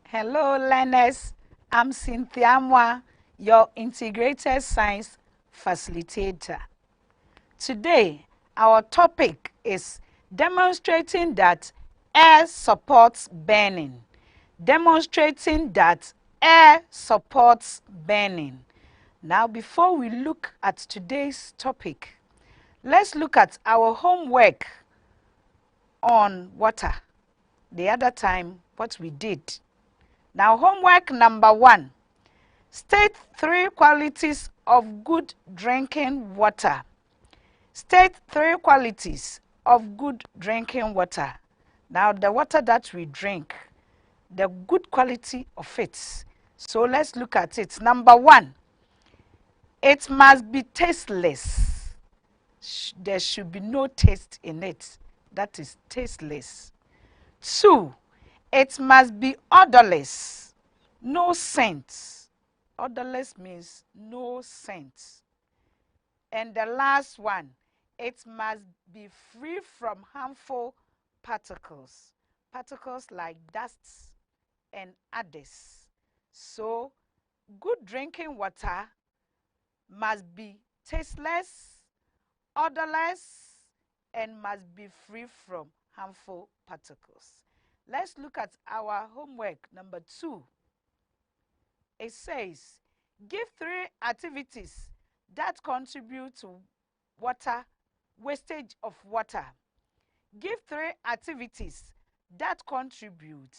Hello, learners. I'm Cynthia Mwa, your integrated science facilitator. Today, our topic is demonstrating that air supports burning. Demonstrating that air supports burning. Now, before we look at today's topic, let's look at our homework on water. The other time, what we did. Now, homework number 1. State 3 qualities of good drinking water. State 3 qualities of good drinking water. Now, the water that we drink, the good quality of it. So, let's look at it. Number 1, it must be tasteless. There should be no taste in it. That is tasteless. 2, it must be odorless. No scent. Odorless means no scent. And the last one, it must be free from harmful particles. Particles like dust and others. So, good drinking water must be tasteless, odorless, and must be free from harmful particles. Let's look at our homework number 2. It says, give 3 activities that contribute to water, wastage of water. Give 3 activities that contribute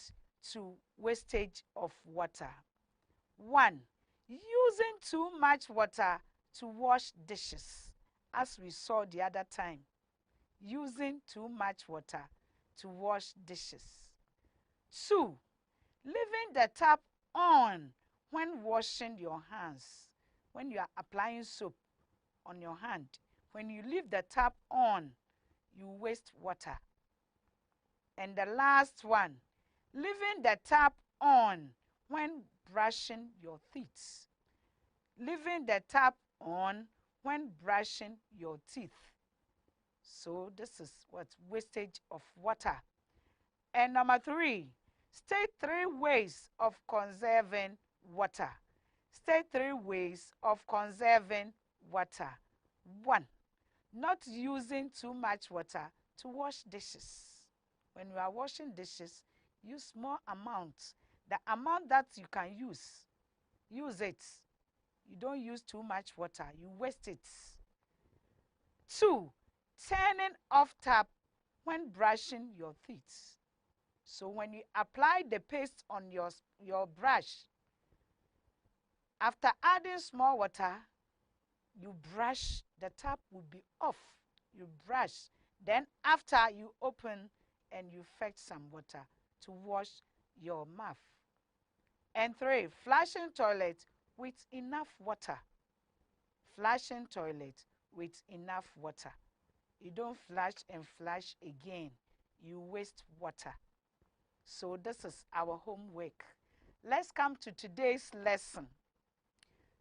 to wastage of water. 1, using too much water to wash dishes, as we saw the other time. Using too much water to wash dishes. 2, leaving the tap on when washing your hands. When you are applying soap on your hand, when you leave the tap on, you waste water. And the last one, leaving the tap on when brushing your teeth. Leaving the tap on when brushing your teeth. So this is what wastage of water. And number 3, state 3 ways of conserving water. State 3 ways of conserving water. 1, not using too much water to wash dishes. When you are washing dishes, use small amounts. The amount that you can use it. You don't use too much water, you waste it. 2, turning off tap when brushing your teeth. So when you apply the paste on your brush, after adding small water, you brush, the tap will be off. You brush. Then after you open and you fetch some water to wash your mouth. And 3, flushing toilet with enough water. Flushing toilet with enough water. You don't flush and flush again. You waste water. So this is our homework. Let's come to today's lesson.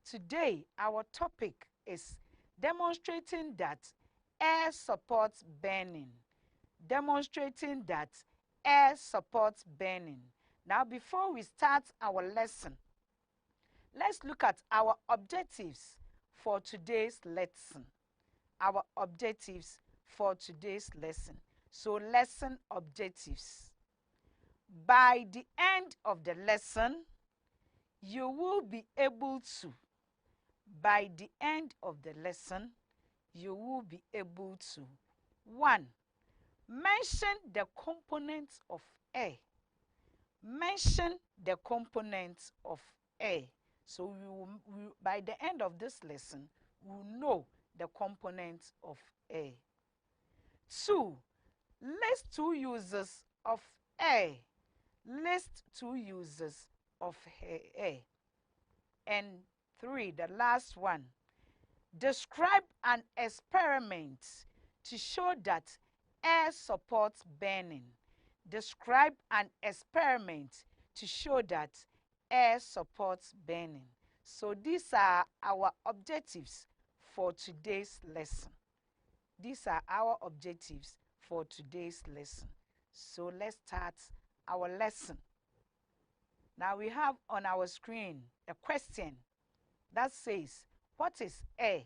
Today, our topic is demonstrating that air supports burning. Demonstrating that air supports burning. Now, before we start our lesson, let's look at our objectives for today's lesson. Our objectives for today's lesson. So, lesson objectives. By the end of the lesson, you will be able to, by the end of the lesson, you will be able to, 1, mention the components of air. Mention the components of air. So by the end of this lesson, we will know the components of air. 2, list 2 uses of air. List 2 uses of air. And 3, the last one, describe an experiment to show that air supports burning. Describe an experiment to show that air supports burning. So these are our objectives for today's lesson. These are our objectives for today's lesson. So let's start our lesson. Now we have on our screen a question that says, what is air?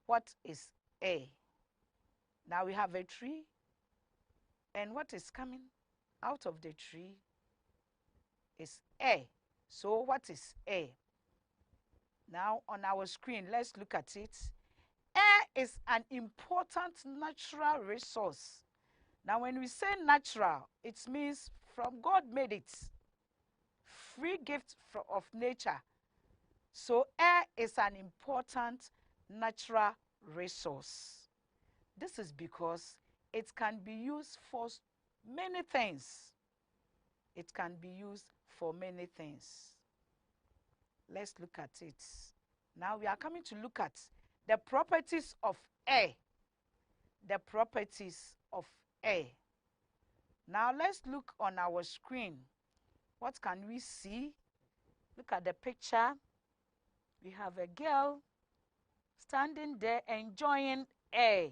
What is air? Now we have a tree, and what is coming out of the tree is air. So what is air? Now on our screen, let's look at it. Air is an important natural resource. Now when we say natural, it means from God made it. Free gift of nature. So air is an important natural resource. This is because it can be used for many things. It can be used for many things. Let's look at it. Now we are coming to look at the properties of air. The properties of air. Now let's look on our screen. What can we see? Look at the picture. We have a girl standing there enjoying air.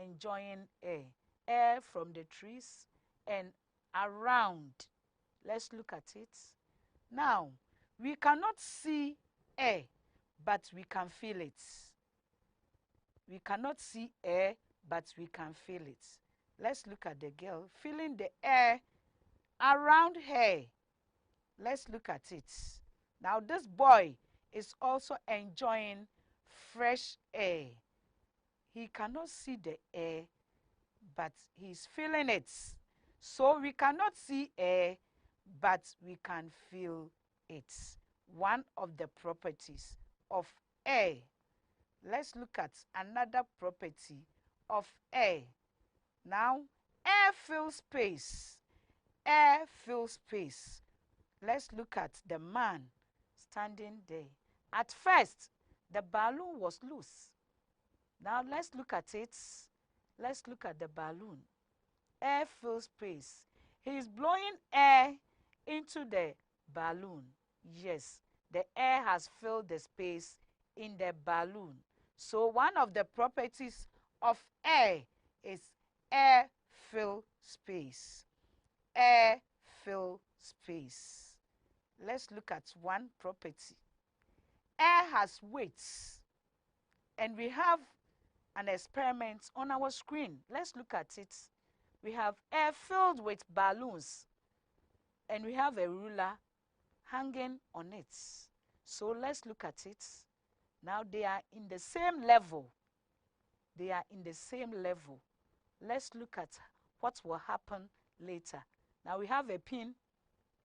Enjoying air. Air from the trees and around. Let's look at it. Now, we cannot see air, but we can feel it. We cannot see air, but we can feel it. Let's look at the girl feeling the air around her. Let's look at it. Now this boy is also enjoying fresh air. He cannot see the air, but he's feeling it. So we cannot see air, but we can feel it. One of the properties of air. Let's look at another property of air. Now, air fills space. Air fills space. Let's look at the man standing there. At first, the balloon was loose. Now let's look at it. Let's look at the balloon. Air fills space. He is blowing air into the balloon. Yes, the air has filled the space in the balloon. So one of the properties of air is air fill space. Air fill space. Let's look at one property. Air has weights, and we have an experiment on our screen. Let's look at it. We have air filled with balloons, and we have a ruler hanging on it. So let's look at it. Now they are in the same level. They are in the same level. Let's look at what will happen later. Now we have a pin,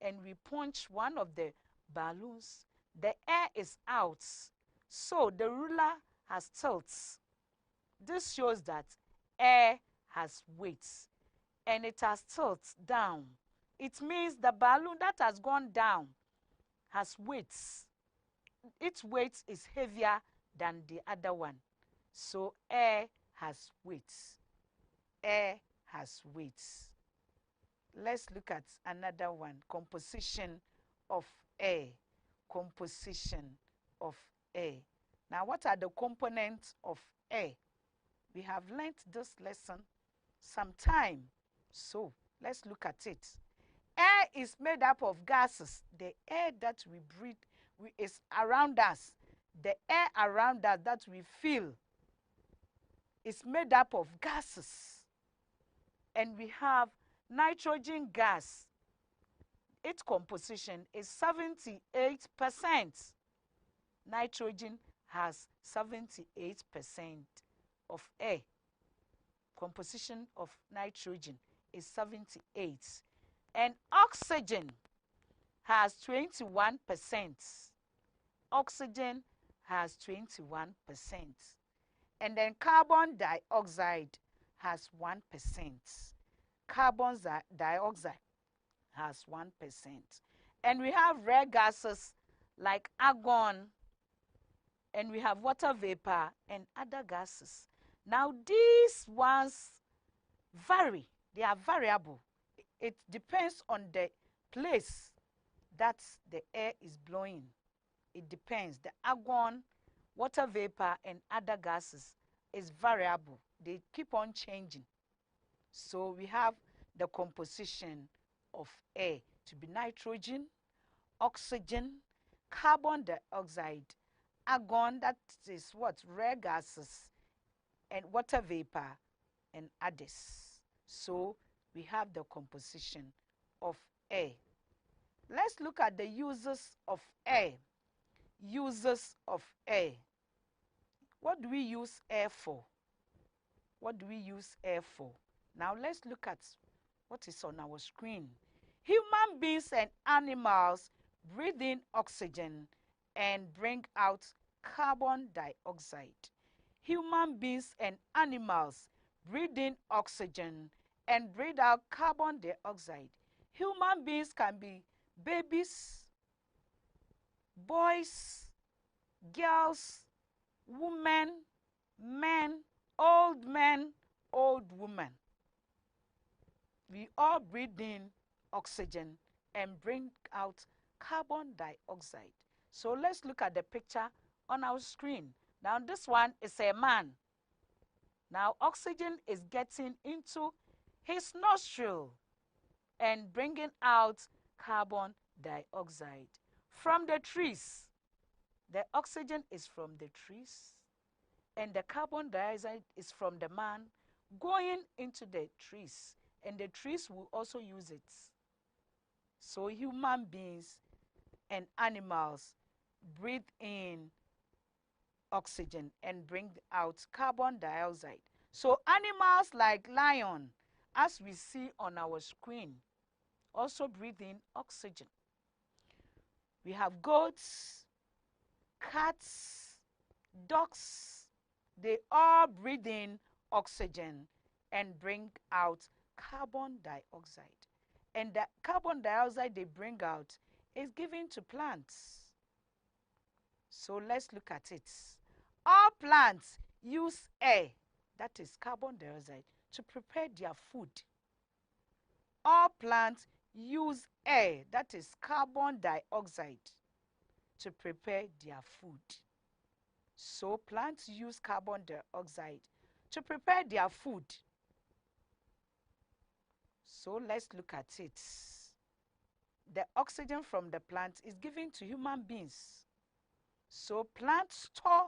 and we punch one of the balloons. The air is out, so the ruler has tilts. This shows that air has weight, and it has tilts down. It means the balloon that has gone down has weights. Its weight is heavier than the other one. So air has weight. Air has weight. Let's look at another one. Composition of air. Composition of air. Now, what are the components of air? We have learnt this lesson sometime. So, let's look at it. Air is made up of gases. The air that we breathe is around us. The air around us that we feel is made up of gases. And we have nitrogen gas. Its composition is 78%. Nitrogen has 78% of air. Composition of nitrogen is 78. And oxygen has 21%. Oxygen has 21%. And then carbon dioxide has 1%. Carbon dioxide has 1%. And we have rare gases like argon, and we have water vapor and other gases. Now these ones vary. They are variable. It depends on the place that the air is blowing. It depends. The argon, water vapor, and other gases is variable. They keep on changing. So we have the composition of air to be nitrogen, oxygen, carbon dioxide, argon, that is what? Rare gases, and water vapor, and others. So we have the composition of air. Let's look at the uses of air. Uses of air. What do we use air for? What do we use air for? Now let's look at what is on our screen. Human beings and animals breathe in oxygen and bring out carbon dioxide. Human beings and animals breathe in oxygen and breathe out carbon dioxide. Human beings can be babies, boys, girls, women, men, old women. We all breathe in oxygen and bring out carbon dioxide. So let's look at the picture on our screen. Now this one is a man. Now oxygen is getting into his nostril and bringing out carbon dioxide. From the trees, the oxygen is from the trees and the carbon dioxide is from the man going into the trees, and the trees will also use it. So human beings and animals breathe in oxygen and bring out carbon dioxide. So animals like lion, as we see on our screen, also breathe in oxygen. We have goats, cats, dogs. They all breathe in oxygen and bring out carbon dioxide. And the carbon dioxide they bring out is given to plants. So let's look at it. All plants use air, that is carbon dioxide, to prepare their food. All plants use air, that is carbon dioxide, to prepare their food. So plants use carbon dioxide to prepare their food. So let's look at it. The oxygen from the plant is given to human beings. So plants store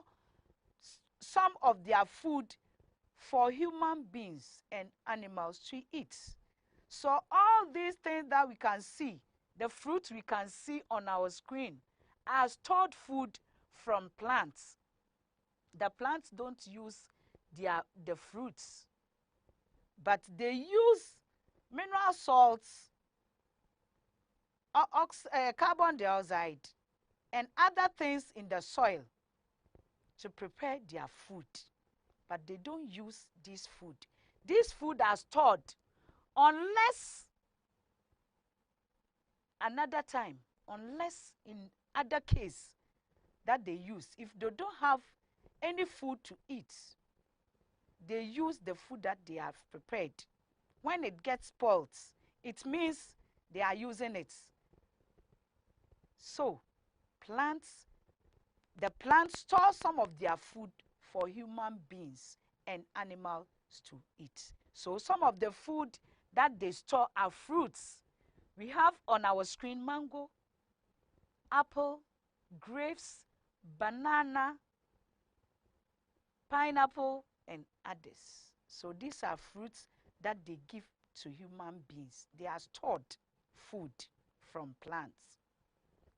some of their food for human beings and animals to eat. So all these things that we can see, the fruits we can see on our screen, are stored food from plants. The plants don't use the fruits, but they use mineral salts, carbon dioxide, and other things in the soil to prepare their food. But they don't use this food. These food are stored unless another time, unless in other case that they use. If they don't have any food to eat, they use the food that they have prepared. When it gets spoiled, it means they are using it. So the plants store some of their food for human beings and animals to eat. So some of the food that they store are fruits. We have on our screen mango, apple, grapes, banana, pineapple, and others. So these are fruits that they give to human beings. They are stored food from plants.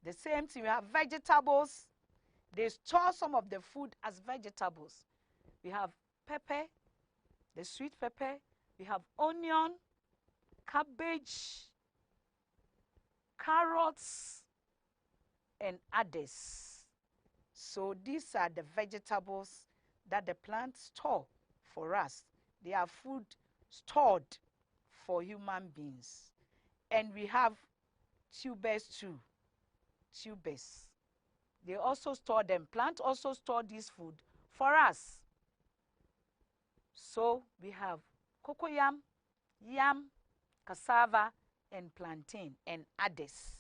The same thing, we have vegetables. They store some of the food as vegetables. We have pepper, the sweet pepper. We have onion, cabbage, carrots, and others. So these are the vegetables that the plants store for us. They are food stored for human beings. And we have tubers too. Tubers. They also store them. Plants also store this food for us. So we have cocoyam, yam, cassava, and plantain, and others.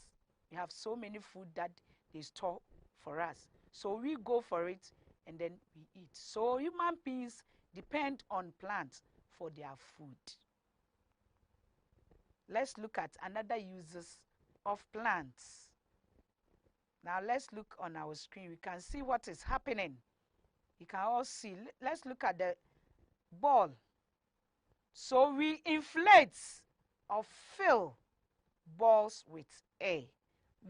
We have so many food that they store for us. So we go for it and then we eat. So human beings depend on plants for their food. Let's look at another uses of plants. Now let's look on our screen. We can see what is happening. You can all see. Let's look at the ball. So we inflate or fill balls with air.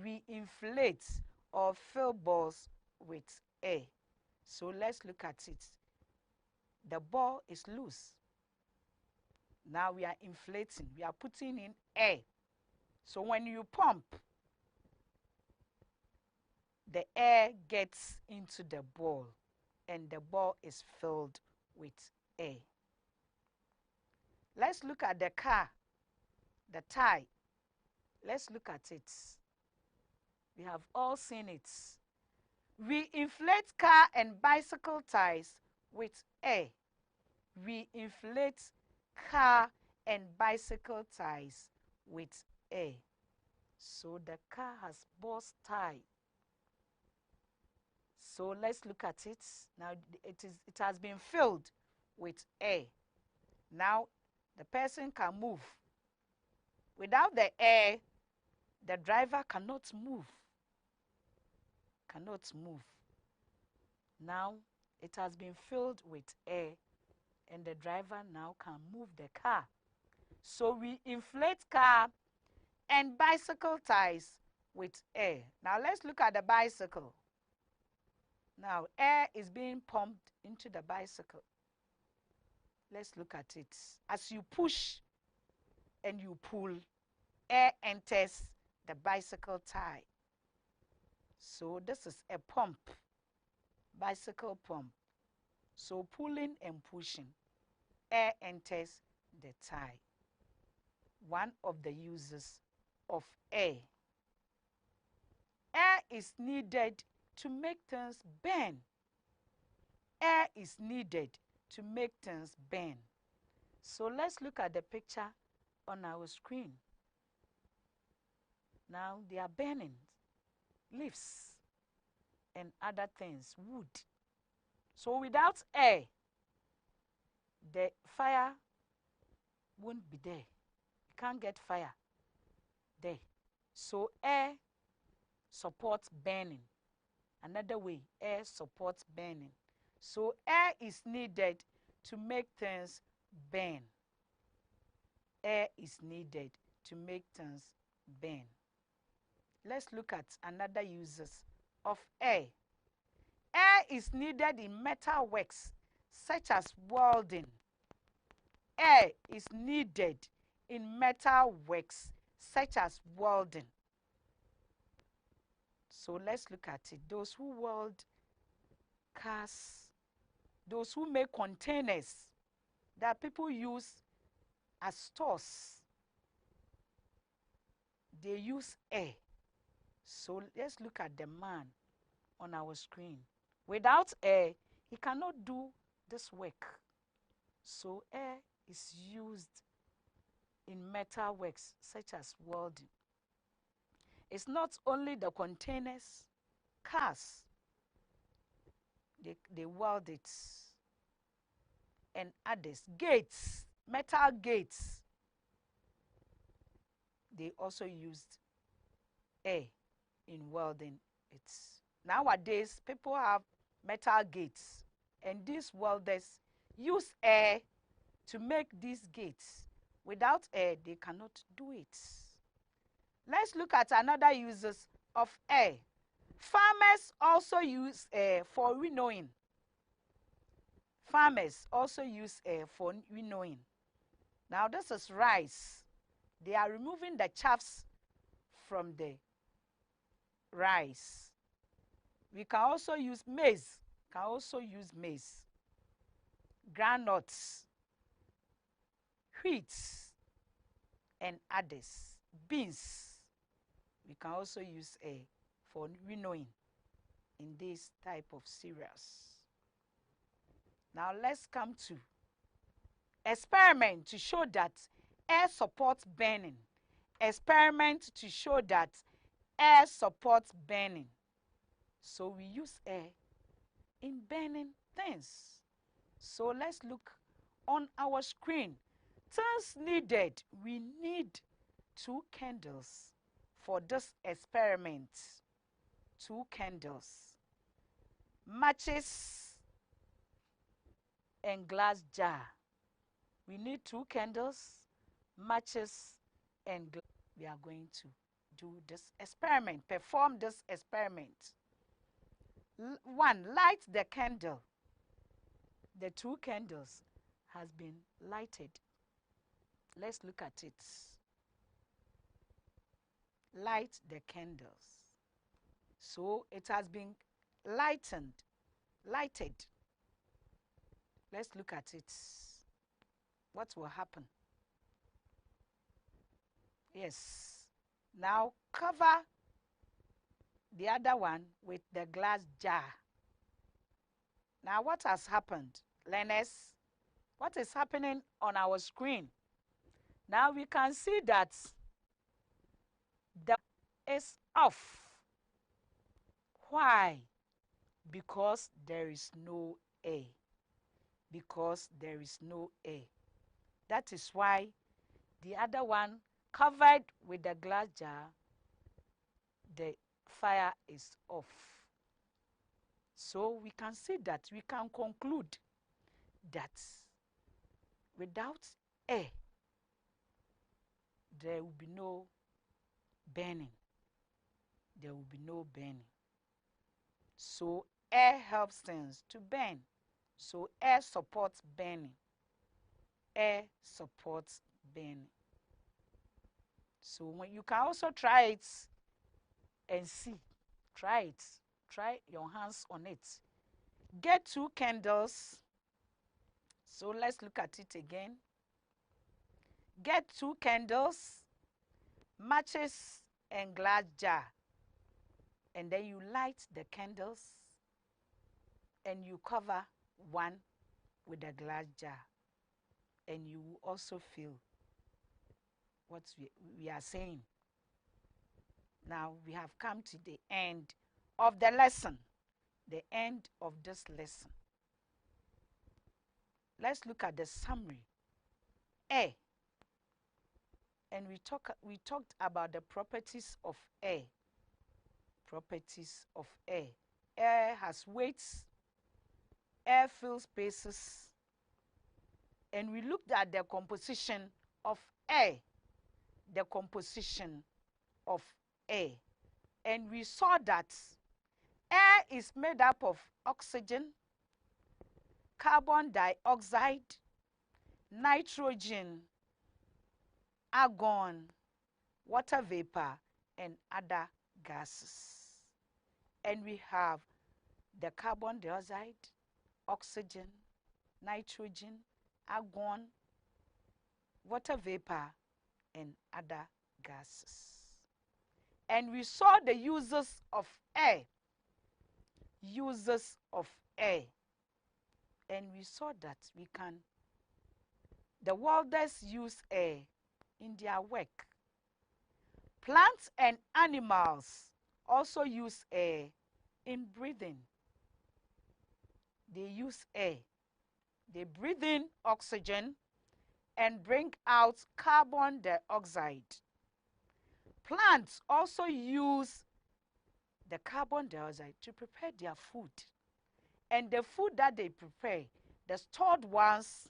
We inflate or fill balls with air. So let's look at it. The ball is loose. Now we are inflating. We are putting in air. So when you pump, the air gets into the ball and the ball is filled with air. Let's look at the car, the tire. Let's look at it. We have all seen it. We inflate car and bicycle tires with air. We inflate car and bicycle tires with air. So the car has burst tire. So let's look at it. Now it has been filled with air. Now the person can move. Without the air, the driver cannot move. Cannot move. Now it has been filled with air and the driver now can move the car. So we inflate car and bicycle tires with air. Now let's look at the bicycle. Now air is being pumped into the bicycle. Let's look at it. As you push and you pull, air enters the bicycle tire. So this is a pump, bicycle pump. So pulling and pushing, air enters the tire. One of the uses of air. Air is needed to make things burn. Air is needed to make things burn. So let's look at the picture on our screen. Now they are burning leaves and other things, wood. So without air, the fire won't be there. You can't get fire there. So air supports burning. Another way, air supports burning. So air is needed to make things burn. Air is needed to make things burn. Let's look at another uses of air. Air is needed in metal works such as welding. Air is needed in metal works such as welding. So let's look at it. Those who weld cars, those who make containers that people use as stores, they use air. So let's look at the man on our screen. Without air, he cannot do this work. So air is used in metal works such as welding. It's not only the containers, cars, they weld it, and others, gates, metal gates, they also used air in welding it. Nowadays, people have metal gates, and these welders use air to make these gates. Without air, they cannot do it. Let's look at another uses of air. Farmers also use air for winnowing. Farmers also use air for winnowing. Now this is rice. They are removing the chaffs from the rice. We can also use maize. Groundnuts, wheat, and others. Beans. We can also use air for winnowing in this type of cereals. Now let's come to experiment to show that air supports burning. Experiment to show that air supports burning. So we use air in burning things. So let's look on our screen. Things needed. We need 2 candles for this experiment. 2 candles, matches, and glass jar. We need 2 candles, matches, and glass. We are going to do this experiment, perform this experiment. 1, light the candle. The 2 candles has been lighted. Let's look at it. Light the candles. So it has been lighted. Let's look at it. What will happen? Yes. Now cover the other one with the glass jar. Now what has happened? Learners, what is happening on our screen? Now we can see that the is off. Why? Because there is no air. Because there is no air. That is why the other one covered with the glass jar, the fire is off. So we can see that, we can conclude that without air, there will be no burning. There will be no burning. So air helps things to burn. So air supports burning. Air supports burning. So when you can also try it and see. Try it. Try your hands on it. Get 2 candles. So let's look at it again. Get 2 candles, matches, and glass jar. And then you light the candles and you cover one with a glass jar. And you will also feel what we are saying. Now we have come to the end of the lesson. The end of this lesson. Let's look at the summary. Air. And we talked about the properties of air. Properties of air. Air has weights. Air fills spaces. And we looked at the composition of air. The composition of air. And we saw that air is made up of oxygen, carbon dioxide, nitrogen, argon, water vapor, and other gases. And we have the carbon dioxide, oxygen, nitrogen, argon, water vapor, and other gases. And we saw the uses of air. Uses of air. And we saw that the welders use air in their work. Plants and animals also use air in breathing. They use air. They breathe in oxygen and bring out carbon dioxide. Plants also use the carbon dioxide to prepare their food. And the food that they prepare, the stored ones,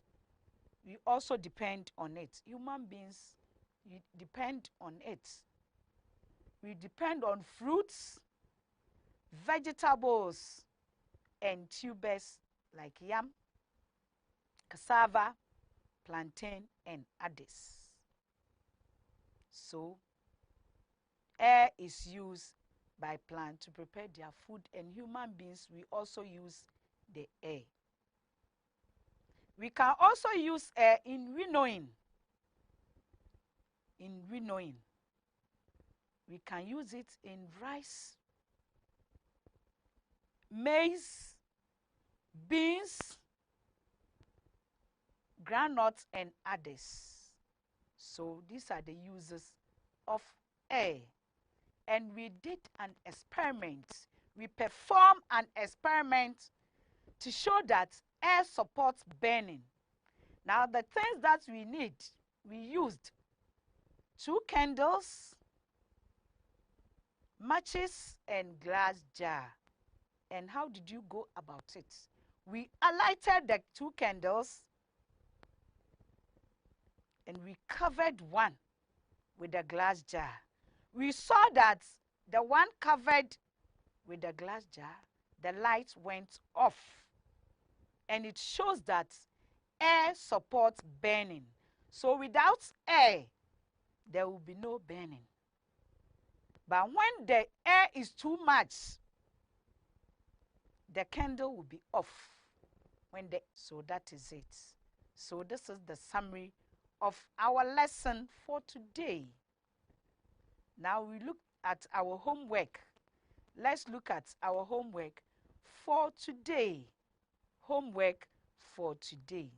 we also depend on it. Human beings, you depend on it. We depend on fruits, vegetables, and tubers like yam, cassava, plantain, and others. So, air is used by plants to prepare their food, and human beings, we also use the air. We can also use air in winnowing. In winnowing. We can use it in rice, maize, beans, groundnuts, and others. So these are the uses of air. And we did an experiment. We performed an experiment to show that air supports burning. Now the things that we need, we used 2 candles, matches and glass jar. And how did you go about it? We lighted the 2 candles and we covered one with the glass jar. We saw that the one covered with the glass jar, the light went off. And it shows that air supports burning. So without air, there will be no burning. But when the air is too much, the candle will be off. So that is it. So this is the summary of our lesson for today. Now we look at our homework. Let's look at our homework for today. Homework for today.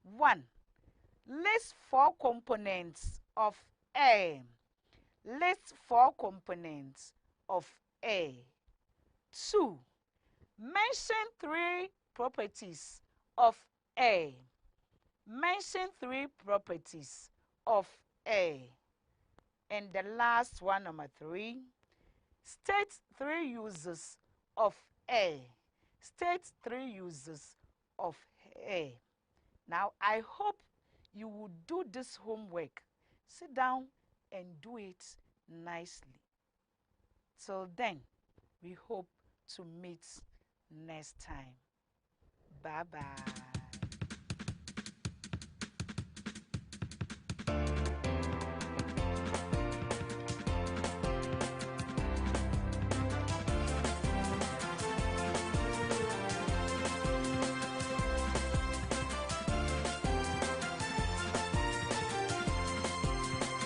1. List 4 components of air. List 4 components of air. 2. Mention 3 properties of air. Mention 3 properties of air. And the last one, number 3. State 3 uses of air. State 3 uses of air. Now, I hope you will do this homework. Sit down and do it nicely. Till then, we hope to meet next time. Bye-bye.